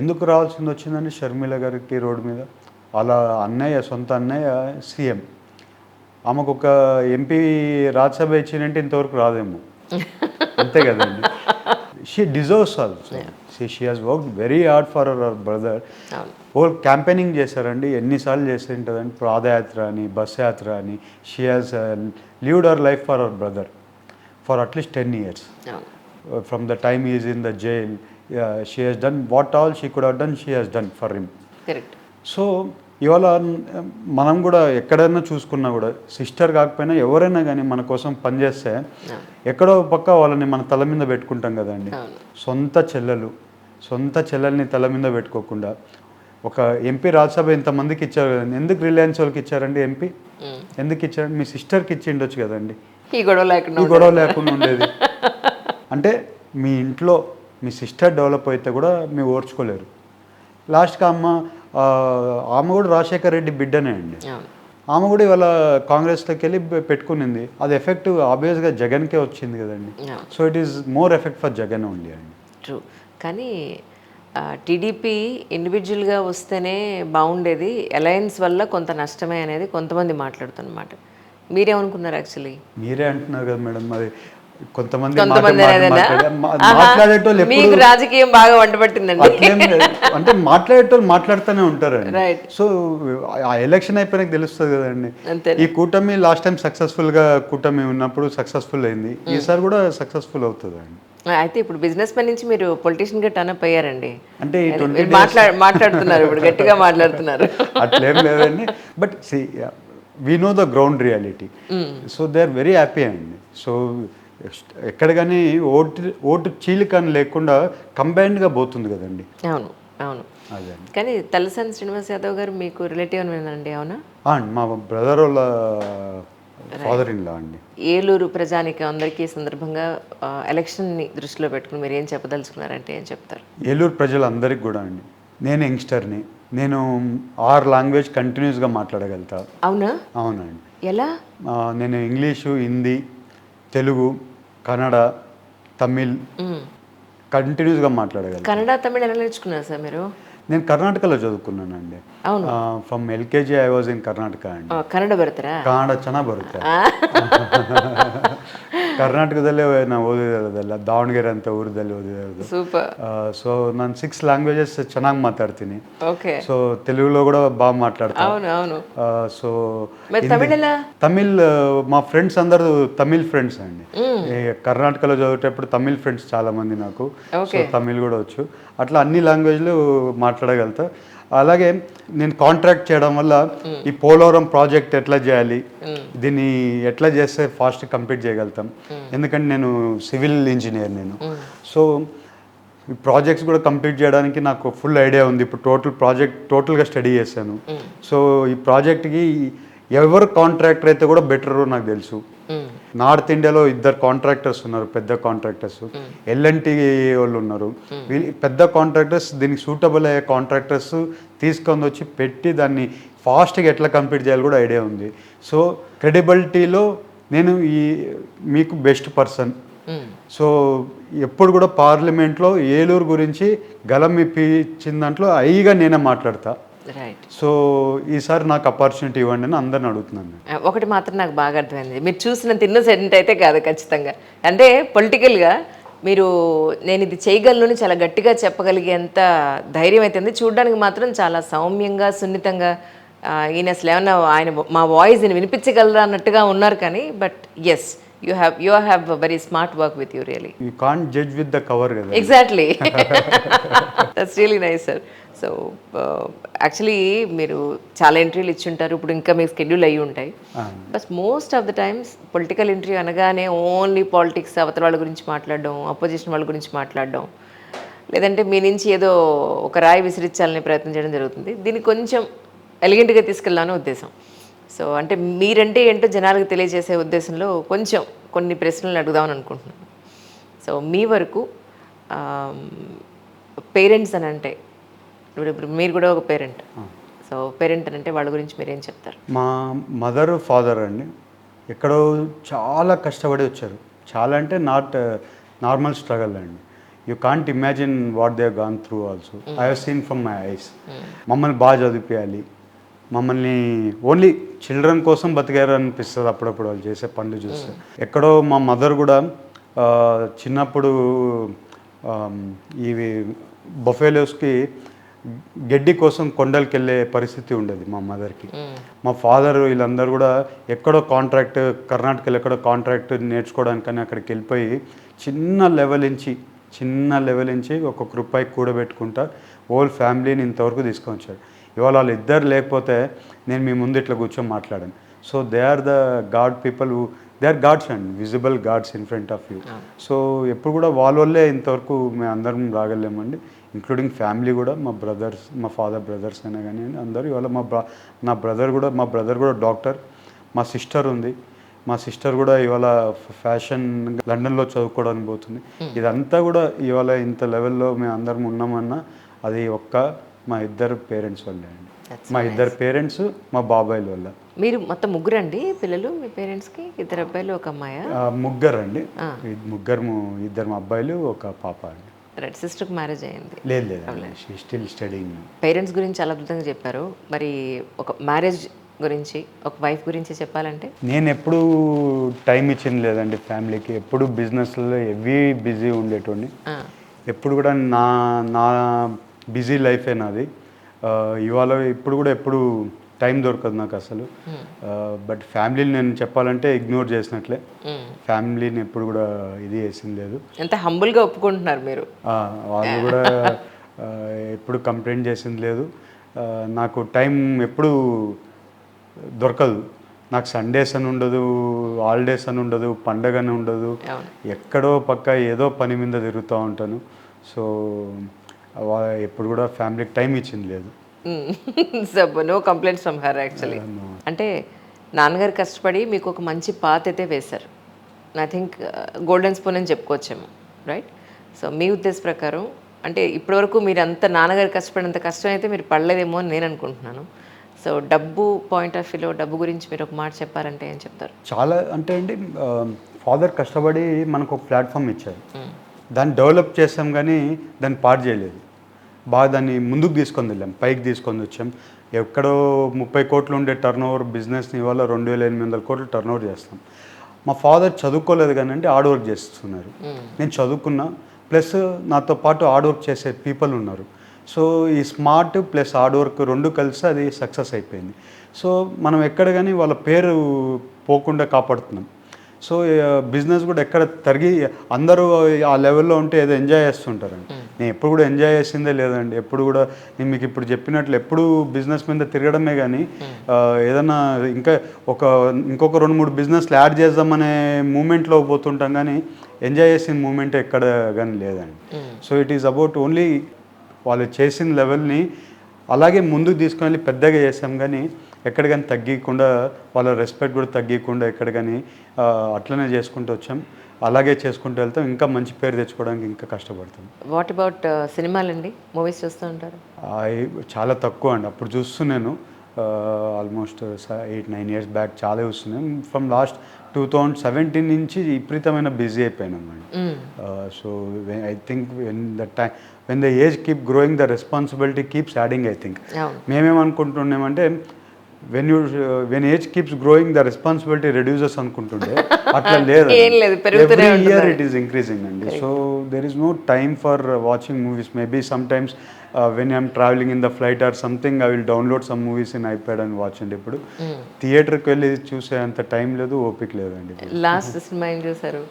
ఎందుకు రావాల్సింది వచ్చిందండి షర్మిల గారికి రోడ్డు మీద? వాళ్ళ అన్నయ్య, సొంత అన్నయ్య సీఎం, ఆమెకు ఒక ఎంపీ రాజ్యసభ ఇచ్చినంటే ఇంతవరకు రాదేమో, అంతే కదండి. She deserves also. She has work very hard for hour brother. Whole campaigning చేశారండి, ఎన్నిసార్లు చేసి ఉంటుందండి, పాదయాత్ర అని, బస్ యాత్ర అని. She has lived our life for hour brother for at least 10 years. From the time is in the jail, she has done what all she could have done, she has done for him. Correct. So ఇవాళ మనం కూడా ఎక్కడైనా చూసుకున్నా కూడా, sister కాకపోయినా ఎవరైనా కానీ మన కోసం పనిచేస్తే ఎక్కడో పక్క వాళ్ళని మన తల మీద పెట్టుకుంటాం కదండి. సొంత చెల్లెల్ని తల మీద పెట్టుకోకుండా ఒక ఎంపీ రాజ్యసభ ఇంతమందికి ఇచ్చారు కదండి. ఎందుకు రిలయన్స్ వాళ్ళకి ఇచ్చారండి ఎంపీ? ఎందుకు ఇచ్చారు? మీ సిస్టర్కి ఇచ్చి ఉండొచ్చు కదండి. ఈ గొడవ లేకుండా ఉండేది. అంటే మీ ఇంట్లో మీ సిస్టర్ డెవలప్ అయితే కూడా మీ ఓర్చుకోలేరు. లాస్ట్కి ఆమె కూడా రాజశేఖర్ రెడ్డి బిడ్డనే అండి. ఆమె కూడా ఇవాళ కాంగ్రెస్లోకి వెళ్ళి పెట్టుకునింది. అది ఎఫెక్ట్ ఆబ్వియస్గా జగన్కే వచ్చింది కదండి. So it is more effect for Jagan only అండి. ట్రూ. కానీ టీడీపీ ఇండివిజువల్గా వస్తేనే బాగుండేది, అలయన్స్ వల్ల కొంత నష్టమే అనేది కొంతమంది మాట్లాడుతున్నమాట. మీరేమనుకున్నారు? యాక్చువల్లీ మీరే అంటున్నారు కదా మేడం. మరి కొంతమంది రాజకీయం బాగా వంటపట్టిందండి. అంటే మాట్లాడేటోళ్ళు మాట్లాడుతూనే ఉంటారండి. సో ఆ ఎలక్షన్ అయిపోయినాక తెలుస్తుంది కదండి. ఈ కూటమి లాస్ట్ టైం సక్సెస్ఫుల్గా కూటమి ఉన్నప్పుడు సక్సెస్ఫుల్ అయింది, ఈసారి కూడా సక్సెస్ఫుల్ అవుతుందండి. అయితే ఇప్పుడు బిజినెస్ మెన్ నుంచి మీరు పొలిటీషియన్ గా టర్న్ అప్ అయ్యారండి. అంటే మాట్లాడుతున్నారు ఇప్పుడు, గట్టిగా మాట్లాడుతున్నారు. అట్లేం లేదండి. But we know the ground reality, so they are very happy అండి. సో ఎక్కడ కానీ ఓటు చీలికని లేకుండా కంబైన్డ్గా పోతుంది కదండి. అవును అవును. అదే. కానీ తలసాని శ్రీనివాస్ యాదవ్ గారు మీకు రిలేటివ్ అని అవునా? మా బ్రదర్ వాళ్ళ ఫాదర్ ఇన్ లా అండి. ఏలూరు ప్రజానికి అందరికీ సందర్భంగా ఎలక్షన్ని దృష్టిలో పెట్టుకుని మీరు ఏం చెప్పదలుచుకున్నారంటే ఏం చెప్తారు? ఏలూరు ప్రజలందరికీ కూడా అండి, నేను యంగ్స్టర్ని, నేను 6 లాంగ్వేజ్ కంటిన్యూస్గా మాట్లాడగలుగుతా. అవునా? అవునండి. ఎలా? నేను ఇంగ్లీషు, హిందీ, తెలుగు, కన్నడ, తమిళ్ కంటిన్యూస్గా మాట్లాడగలను. కన్నడ, తమిళ్ ఎలా నేర్చుకున్నారు సార్ మీరు? నేను కర్ణాటకలో చదువుకున్నానండి. From LKG I was in Karnataka and Kannada ಬರ್ತಾರಾ? ಕನ್ನಡ ಚೆನ್ನಾಗಿ ಬರುತ್ತೆ. ಕರ್ನಾಟಕದಲ್ಲೇ ನಾವು ಓದಿರೋದಲ್ಲ, ದಾವಣಗೆರೆ ಅಂತ ಊರದಲ್ಲಿ ಓದಿರೋದು. ಸೂಪರ್. ಸೊ ನಾನು 6 ಲ್ಯಾಂಗ್ವೇಜಸ್ ಚೆನ್ನಾಗಿ ಮಾತಾಡ್ತೀನಿ. ಓಕೆ. ಸೊ తెలుగులో కూడా బాగా మాట్లాడతాను. అవును అవును. సో తమిళ్ మా ఫ్రెండ్స్ అందరూ తమిళ్ ఫ్రెండ్స్ అండి. కర్ణాటకలో చదివేటప్పుడు తమిళ్ ఫ్రెండ్స్ చాలా మంది నాకు. సో తమిళ్ కూడా వచ్చు. అట్లా అన్ని లాంగ్వేజ్లు మాట్లాడగలుగుతా. అలాగే నేను కాంట్రాక్ట్ చేయడం వల్ల ఈ పోలవరం ప్రాజెక్ట్ ఎట్లా చేయాలి, దీన్ని ఎట్లా చేస్తే ఫాస్ట్ కంప్లీట్ చేయగలుగుతాం. ఎందుకంటే నేను సివిల్ ఇంజనీర్ నేను. సో ఈ ప్రాజెక్ట్స్ కూడా కంప్లీట్ చేయడానికి నాకు ఫుల్ ఐడియా ఉంది. ఇప్పుడు టోటల్గా స్టడీ చేశాను. సో ఈ ప్రాజెక్ట్కి ఎవరు కాంట్రాక్టర్ అయితే కూడా బెటర్ నాకు తెలుసు. నార్త్ ఇండియాలో 2 కాంట్రాక్టర్స్ ఉన్నారు, పెద్ద కాంట్రాక్టర్స్. L&T వాళ్ళు ఉన్నారు. పెద్ద కాంట్రాక్టర్స్, దీనికి సూటబుల్ అయ్యే కాంట్రాక్టర్స్ తీసుకొని వచ్చి పెట్టి దాన్ని ఫాస్ట్గా ఎట్లా కంప్లీట్ చేయాలి కూడా ఐడియా ఉంది. సో క్రెడిబిలిటీలో నేను మీకు బెస్ట్ పర్సన్. సో ఎప్పుడు కూడా పార్లమెంట్లో ఏలూరు గురించి గలం ఇప్పించిన దాంట్లో అయిగా నేనే మాట్లాడతా. రైట్. సో ఈసారి నాకు ఆపర్చునిటీ ఇవ్వండి అని అందరిని అడుగుతున్నాను. ఒకటి మాత్రం నాకు బాగా అర్థమైంది, మీరు చూసినంత ఇన్నోసెంట్ అయితే కాదు ఖచ్చితంగా. అంటే పొలిటికల్గా మీరు నేను ఇది చేయగలను చాలా గట్టిగా చెప్పగలిగేంత ధైర్యం అయితే ఉంది. చూడడానికి మాత్రం చాలా సౌమ్యంగా, సున్నితంగా, ఈయన అసలు ఏమన్నా ఆయన మా వాయిస్ వినిపించగలరా అన్నట్టుగా ఉన్నారు. కానీ but yes, you have a very smart work with you really. You can't judge with the cover కదా. Exactly. That's really nice, sir. So actually మీరు చాలా ఇంటర్వ్యూలు ఇచ్చి ఉంటారు, ఇప్పుడు ఇంకా మీకు స్కెడ్యూల్ అయ్యి ఉంటాయి. But most of the times political interview అనగానే ఓన్లీ పాలిటిక్స్, అవతల వాళ్ళ గురించి మాట్లాడడం, అపోజిషన్ వాళ్ళ గురించి మాట్లాడడం, లేదంటే మీ నుంచి ఏదో ఒక రాయి విసిరించాలనే ప్రయత్నం చేయడం జరుగుతుంది. దీన్ని కొంచెం ఎలిగెంట్గా తీసుకెళ్ళాలని ఉద్దేశం. సో అంటే మీరంటే ఏంటో జనాలకు తెలియజేసే ఉద్దేశంలో కొంచెం కొన్ని ప్రశ్నలు అడుగుదామని అనుకుంటున్నాను. సో మీ వరకు పేరెంట్స్ అని అంటే, ఇప్పుడు మీరు కూడా ఒక పేరెంట్, సో పేరెంట్ అని అంటే వాళ్ళ గురించి మీరు ఏం చెప్తారు? మా మదర్ ఫాదర్ అండి ఎక్కడో చాలా కష్టపడి వచ్చారు. చాలా అంటే నాట్ నార్మల్ స్ట్రగల్ అండి. You can't imagine what they gone through also. I have seen from my eyes. మమ్మల్ని బాగా చదివించాలి, మమ్మల్ని ఓన్లీ చిల్డ్రన్ కోసం బతికారు అనిపిస్తుంది అప్పుడప్పుడు వాళ్ళు చేసే పనులు చూస్తే. ఎక్కడో మా మదర్ కూడా చిన్నప్పుడు ఇవి బఫేలోస్కి గడ్డి కోసం కొండలకి వెళ్ళే పరిస్థితి ఉండేది మా మదర్కి. మా ఫాదర్ వీళ్ళందరూ కూడా ఎక్కడో కాంట్రాక్ట్, కర్ణాటకలో ఎక్కడో కాంట్రాక్ట్ నేర్చుకోవడానికని అక్కడికి వెళ్ళిపోయి చిన్న లెవెల్ నుంచి ఒక్కొక్క రూపాయి కూడబెట్టుకుంటా హోల్ ఫ్యామిలీని ఇంతవరకు తీసుకొని వచ్చాడు. ఇవాళ వాళ్ళు ఇద్దరు లేకపోతే నేను మీ ముందు ఇట్లా కూర్చొని మాట్లాడాను. So they are the god people, they are gods and visible gods in front of you. So ఎప్పుడు కూడా వాళ్ళ వల్లే ఇంతవరకు మేము అందరం రాగలేమండి, ఇంక్లూడింగ్ ఫ్యామిలీ కూడా. మా బ్రదర్స్, మా ఫాదర్ బ్రదర్స్ అయినా కానీ అందరూ. ఇవాళ మా బ్రదర్ కూడా డాక్టర్. మా సిస్టర్ ఉంది, మా సిస్టర్ కూడా ఇవాళ ఫ్యాషన్ లండన్లో చదువుకోవడానికి పోతుంది. ఇదంతా కూడా ఇవాళ ఇంత లెవెల్లో మేము అందరం ఉన్నామన్నా అది మా ఇద్దరు పేరెంట్స్ వల్లే అండి. మా ఇద్దరు పేరెంట్స్, మా బాబాయిల వల్ల. మీరు మొత్తం ముగ్గురండి పిల్లలు మీ పేరెంట్స్కి? ఇద్దరు అబ్బాయిలు, ఒక అమ్మాయి? ముగ్గురు అండి. ఇద్దరు అబ్బాయిలు, ఒక పాప అండి. రైట్. సిస్టర్కి మ్యారేజ్ అయ్యింది? లేదు, స్టిల్ స్టడీయింగ్. పేరెంట్స్ గురించి చాలా అద్భుతంగా చెప్పారు. మరి ఒక మ్యారేజ్ గురించి, ఒక వైఫ్ గురించి చెప్పాలంటే? నేను ఎప్పుడు టైం ఇచ్చింది లేదండి ఫ్యామిలీకి. ఎప్పుడు బిజినెస్లో బిజీ ఉండేటోడిని. ఎప్పుడు కూడా నా బిజీ లైఫే నాది. ఇవాళ ఇప్పుడు కూడా ఎప్పుడు టైం దొరకదు నాకు అసలు. బట్ ఫ్యామిలీని నేను చెప్పాలంటే ఇగ్నోర్ చేసినట్లే. ఫ్యామిలీని ఎప్పుడు కూడా ఇది చేసింది లేదు. ఎంత హంబుల్గా ఒప్పుకుంటున్నారు మీరు. వాళ్ళు కూడా ఎప్పుడు కంప్లైంట్ చేసింది లేదు. నాకు టైం ఎప్పుడు దొరకదు. నాకు సండేస్ అని ఉండదు, హాలిడేస్ అని ఉండదు, పండగ అని ఉండదు. ఎక్కడో పక్క ఏదో పని మీద తిరుగుతూ ఉంటాను. సో ఎప్పుడు కూడా ఫ్యామిలీకి టైం ఇచ్చింది లేదు. So no complaints from her actually. అంటే నాన్నగారు కష్టపడి మీకు ఒక మంచి పాత్ అయితే వేశారు. ఐ థింక్ గోల్డెన్ స్పూన్ అని చెప్పుకోవచ్చేమో, రైట్? సో మీ ఉద్దేశ ప్రకారం అంటే ఇప్పటివరకు మీరు అంత నాన్నగారు కష్టపడినంత కష్టం అయితే మీరు పడలేదేమో అని నేను అనుకుంటున్నాను. సో డబ్బు పాయింట్ ఆఫ్ వ్యూలో డబ్బు గురించి మీరు ఒక మాట చెప్పారంటే ఏం చెప్తారు? చాలా అంటే అండి, ఫాదర్ కష్టపడి మనకు ఒక ప్లాట్ఫామ్ ఇచ్చారు. దాన్ని డెవలప్ చేసాం కానీ దాన్ని పాడు చేయలేదు. బాగా దాన్ని ముందుకు తీసుకొని వెళ్ళాం, పైకి తీసుకొని వచ్చాం. ఎక్కడో 30 కోట్లు ఉండే టర్న్ ఓవర్ బిజినెస్ని ఇవాళ 2800 కోట్లు టర్న్ ఓవర్ చేస్తాం. మా ఫాదర్ చదువుకోలేదు కానీ అంటే హార్డ్ వర్క్ చేస్తున్నారు. నేను చదువుకున్నా, ప్లస్ నాతో పాటు హార్డ్ వర్క్ చేసే పీపుల్ ఉన్నారు. సో ఈ స్మార్ట్ ప్లస్ హార్డ్ వర్క్ రెండు కలిసి అది సక్సెస్ అయిపోయింది. సో మనం ఎక్కడ కానీ వాళ్ళ పేరు పోకుండా కాపాడుతున్నాం. సో బిజినెస్ కూడా ఎక్కడ తరిగి అందరూ ఆ లెవెల్లో ఉంటే ఏదో ఎంజాయ్ చేస్తుంటారండి. నేను ఎప్పుడు కూడా ఎంజాయ్ చేసిందే లేదండి. ఎప్పుడు కూడా నేను మీకు ఇప్పుడు చెప్పినట్లు ఎప్పుడు బిజినెస్ మీద తిరగడమే కానీ ఏదన్నా ఇంకొక 2-3 బిజినెస్లు యాడ్ చేద్దామనే మూమెంట్లో పోతుంటాం కానీ ఎంజాయ్ చేసిన మూమెంట్ ఎక్కడ కానీ లేదండి. So it is about only వాళ్ళు చేసిన లెవెల్ని అలాగే ముందుకు తీసుకుని వెళ్ళి పెద్దగా చేసాం కానీ ఎక్కడ కానీ తగ్గకుండా, వాళ్ళ రెస్పెక్ట్ కూడా తగ్గకుండా ఎక్కడ కానీ అట్లనే చేసుకుంటూ వచ్చాం. అలాగే చేసుకుంటూ వెళ్తాం. ఇంకా మంచి పేరు తెచ్చుకోవడానికి ఇంకా కష్టపడతాం. వాట్ అబౌట్ సినిమాలండి? మూవీస్ చూస్తూ ఉంటారు? చాలా తక్కువ అండి. అప్పుడు చూస్తున్నాను, ఆల్మోస్ట్ 8-9 ఇయర్స్ బ్యాక్ చాలా చూస్తున్నాను. ఫ్రమ్ లాస్ట్ 2017 నుంచి విపరీతమైన బిజీ అయిపోయినాం అండి. So I think when the age keep growing the responsibility keeps adding. I think మేమేమనుకుంటున్నామంటే when age keeps growing the responsibility reduces అనుకుంటుండే అట్లా లేదు. ఏం లేదు, పెరుగుతూనే ఎవ్రీ ఇయర్ ఉంటుంది. ఇట్ ఈస్ ఇంక్రీజింగ్ అండి. So there is no time for watching movies. Maybe sometimes when I'm travelling in the flight or something I will download some movies in iPad and watch అండి. ఇప్పుడు థియేటర్కి వెళ్ళి చూసే అంత time లేదు, ఓపిక లేదండి. లాస్ట్ సినిమా ఏం చూసారు?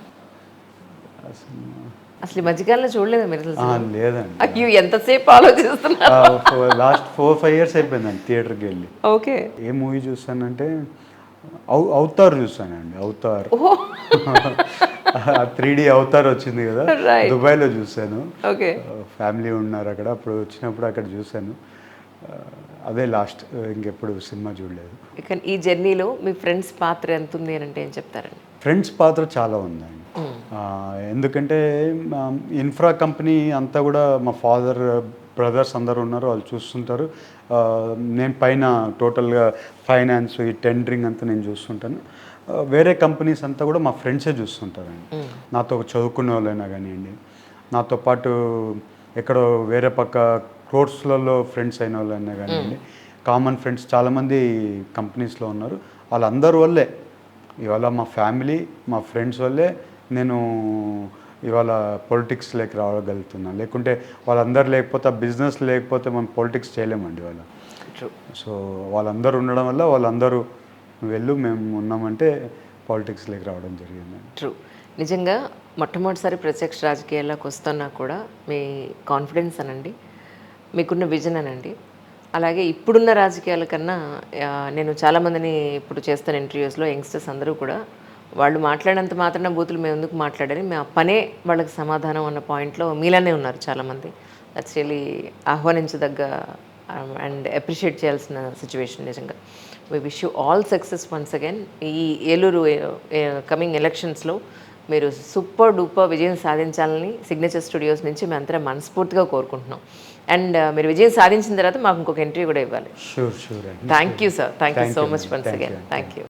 అసలు ఈ మధ్యకాలంలో చూడలేదు మీరు అసలు? లేదండి, అయ్యో ఎంతసేపు ఆలోచిస్తున్నారు. లాస్ట్ 4-5 years అయిపోయిందండి థియేటర్కి వెళ్ళి. ఓకే. ఏ మూవీ చూసానంటే అవతార్ చూసానండి. అవతార్ 3D అవతార్ వచ్చింది కదా, Right. దుబాయ్లో చూశాను. ఓకే. ఫ్యామిలీ ఉన్నారు అక్కడ, అప్పుడు వచ్చినప్పుడు అక్కడ చూశాను. అదే లాస్ట్, ఇంకెప్పుడు సినిమా చూడలేదు. కానీ ఈ జర్నీలో మీ ఫ్రెండ్స్ పాత్ర ఎంత ఉంది అని అంటే ఏం చెప్తారండి? ఫ్రెండ్స్ పాత్ర చాలా ఉందండి. ఎందుకంటే ఇన్ఫ్రా కంపెనీ అంతా కూడా మా ఫాదర్ బ్రదర్స్ అందరూ ఉన్నారు, వాళ్ళు చూస్తుంటారు. నేను పైన టోటల్గా ఫైనాన్స్, ఈ టెండరింగ్ అంతా నేను చూస్తుంటాను. వేరే కంపెనీస్ అంతా కూడా మా ఫ్రెండ్సే చూస్తుంటారండి. నాతో చదువుకునే వాళ్ళైనా కానివ్వండి, నాతో పాటు ఎక్కడో వేరే పక్క కోర్సులలో ఫ్రెండ్స్ అయిన వాళ్ళైనా కానివ్వండి, కామన్ ఫ్రెండ్స్ చాలామంది కంపెనీస్లో ఉన్నారు. వాళ్ళందరి వల్లే ఇవాళ మా ఫ్యామిలీ, మా ఫ్రెండ్స్ వల్లే నేను ఇవాళ పొలిటిక్స్లోకి రాగలుగుతున్నాను. లేకుంటే వాళ్ళందరూ లేకపోతే, ఆ బిజినెస్ లేకపోతే మనం పొలిటిక్స్ చేయలేమండి వాళ్ళ. సో వాళ్ళందరూ ఉండడం వల్ల, వాళ్ళందరూ వెళ్ళు మేము ఉన్నామంటే పాలిటిక్స్లోకి రావడం జరిగింది. ట్రూ. నిజంగా మొట్టమొదటిసారి ప్రత్యక్ష రాజకీయాల్లోకి వస్తున్నా కూడా మీ కాన్ఫిడెన్స్ అనండి, మీకున్న విజన్ అనండి, అలాగే ఇప్పుడున్న రాజకీయాల కన్నా నేను చాలామందిని ఇప్పుడు చేస్తున్న ఇంటర్వ్యూస్లో యంగ్స్టర్స్ అందరూ కూడా వాళ్ళు మాట్లాడినంత మాత్రాన బూతులు మేము ఎందుకు మాట్లాడాలి, మా పనే వాళ్ళకి సమాధానం అన్న పాయింట్లో మీలానే ఉన్నారు చాలామంది. దట్స్ రియలీ ఆహ్వానించదగ్గ అండ్ అప్రిషియేట్ చేయాల్సిన సిచ్యువేషన్ నిజంగా. We wish you all success once again. ఈ ఏలూరు కమింగ్ ఎలక్షన్స్లో మీరు సూపర్ డూపర్ విజయం సాధించాలని సిగ్నేచర్ స్టూడియోస్ నుంచి మేము అంతా మనస్ఫూర్తిగా కోరుకుంటున్నాం. అండ్ మీరు విజయం సాధించిన తర్వాత మాకు ఇంకొక ఇంటర్వ్యూ కూడా ఇవ్వాలి. Sure sure. Thank you sir, thank you so much once again. Thank you.